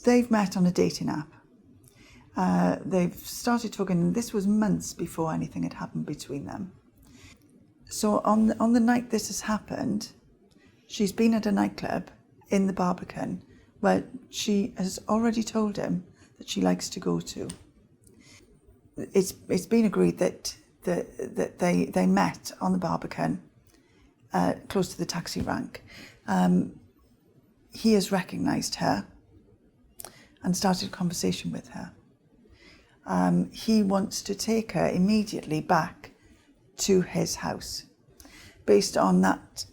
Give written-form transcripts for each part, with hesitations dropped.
They've met on a dating app. They've started talking, and this was months before anything had happened between them. So on the night this has happened, she's been at a nightclub in the Barbican where she has already told him that she likes to go to. It's been agreed that they met on the Barbican, close to the taxi rank. He has recognised her and started a conversation with her. He wants to take her immediately back to his house, based on that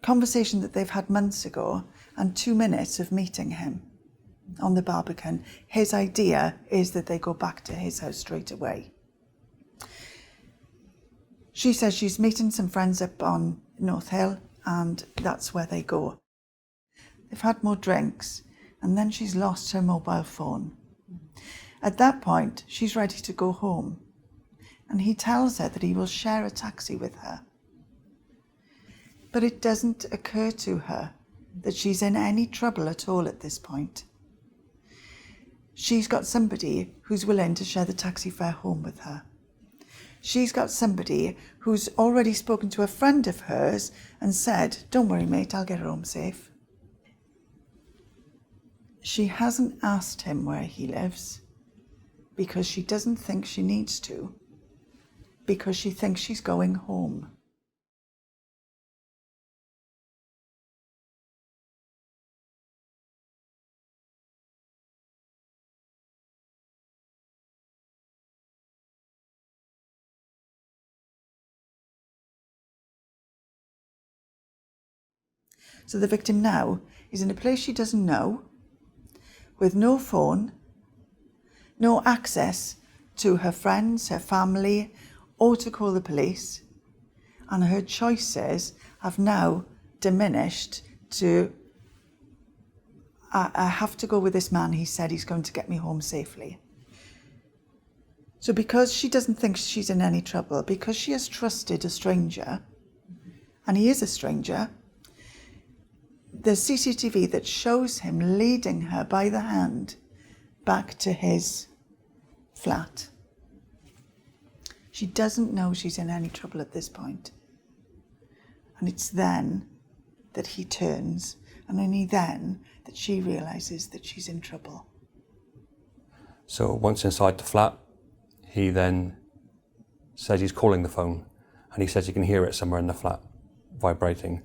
conversation that they've had months ago and 2 minutes of meeting him on the Barbican. His idea is that they go back to his house straight away. She says she's meeting some friends up on North Hill, and that's where they go. They've had more drinks, and then she's lost her mobile phone. At that point, she's ready to go home, and he tells her that he will share a taxi with her. But it doesn't occur to her that she's in any trouble at all at this point. She's got somebody who's willing to share the taxi fare home with her. She's got somebody who's already spoken to a friend of hers and said, "Don't worry, mate, I'll get her home safe." She hasn't asked him where he lives because she doesn't think she needs to, because she thinks she's going home. So the victim now is in a place she doesn't know, with no phone, no access to her friends, her family, or to call the police. And her choices have now diminished to, I have to go with this man, he said he's going to get me home safely. So because she doesn't think she's in any trouble, because she has trusted a stranger, and he is a stranger, the CCTV that shows him leading her by the hand back to his flat. She doesn't know she's in any trouble at this point. And it's then that he turns, and only then that she realises that she's in trouble. So once inside the flat, he then says he's calling the phone, and he says he can hear it somewhere in the flat, vibrating.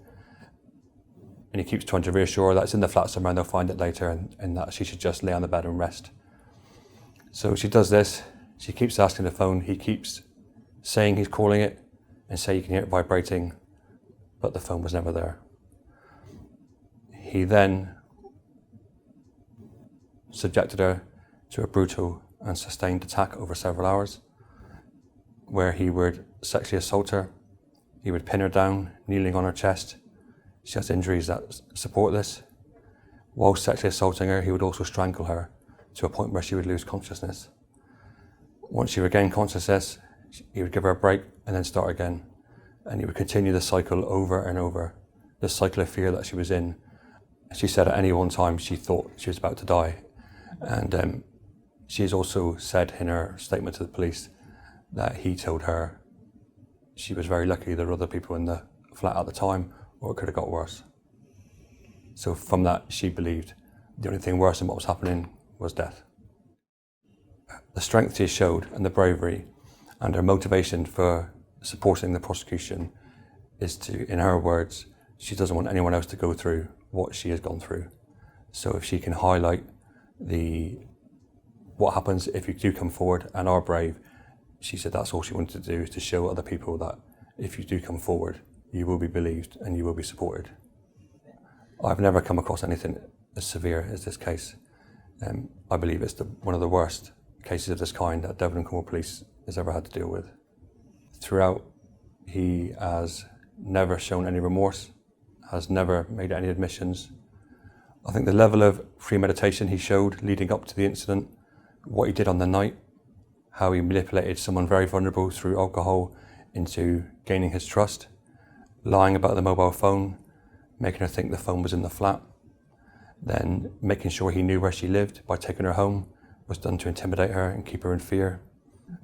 And he keeps trying to reassure her that it's in the flat somewhere and they'll find it later, and that she should just lay on the bed and rest. So she does this, she keeps asking the phone, he keeps saying he's calling it and say you can hear it vibrating, but the phone was never there. He then subjected her to a brutal and sustained attack over several hours, where he would sexually assault her, he would pin her down, kneeling on her chest. She has injuries that support this. While sexually assaulting her, he would also strangle her to a point where she would lose consciousness. Once she regained consciousness, he would give her a break and then start again. And he would continue the cycle over and over, the cycle of fear that she was in. She said at any one time she thought she was about to die. And she has also said in her statement to the police that he told her she was very lucky there were other people in the flat at the time, or it could have got worse. So from that, she believed the only thing worse than what was happening was death. The strength she showed and the bravery and her motivation for supporting the prosecution is to, in her words, she doesn't want anyone else to go through what she has gone through. So if she can highlight what happens if you do come forward and are brave, she said that's all she wanted to do, is to show other people that if you do come forward, you will be believed and you will be supported. I've never come across anything as severe as this case. I believe it's one of the worst cases of this kind that Devon and Cornwall Police has ever had to deal with. Throughout, he has never shown any remorse, has never made any admissions. I think the level of premeditation he showed leading up to the incident, what he did on the night, how he manipulated someone very vulnerable through alcohol into gaining his trust, lying about the mobile phone, making her think the phone was in the flat, Then making sure he knew where she lived by taking her home was done to intimidate her and keep her in fear.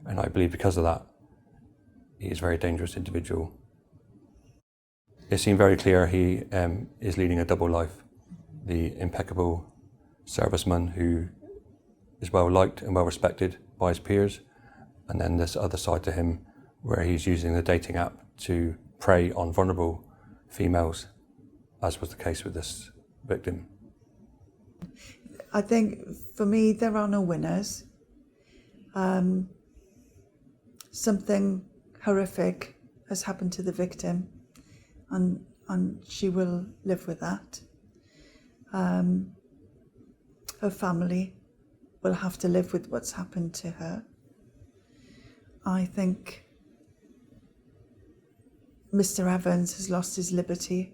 And I believe because of that, he is a very dangerous individual. It seemed very clear he is leading a double life. The impeccable serviceman who is well liked and well respected by his peers, and then this other side to him where he's using the dating app to prey on vulnerable females, as was the case with this victim. I think for me there are no winners. Something horrific has happened to the victim, and she will live with that. Her family will have to live with what's happened to her. I think Mr. Evans has lost his liberty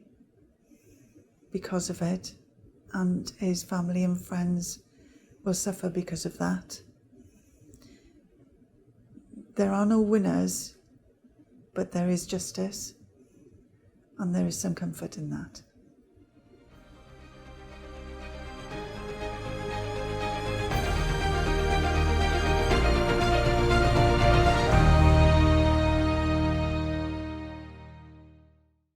because of it, and his family and friends will suffer because of that. There are no winners, but there is justice, and there is some comfort in that.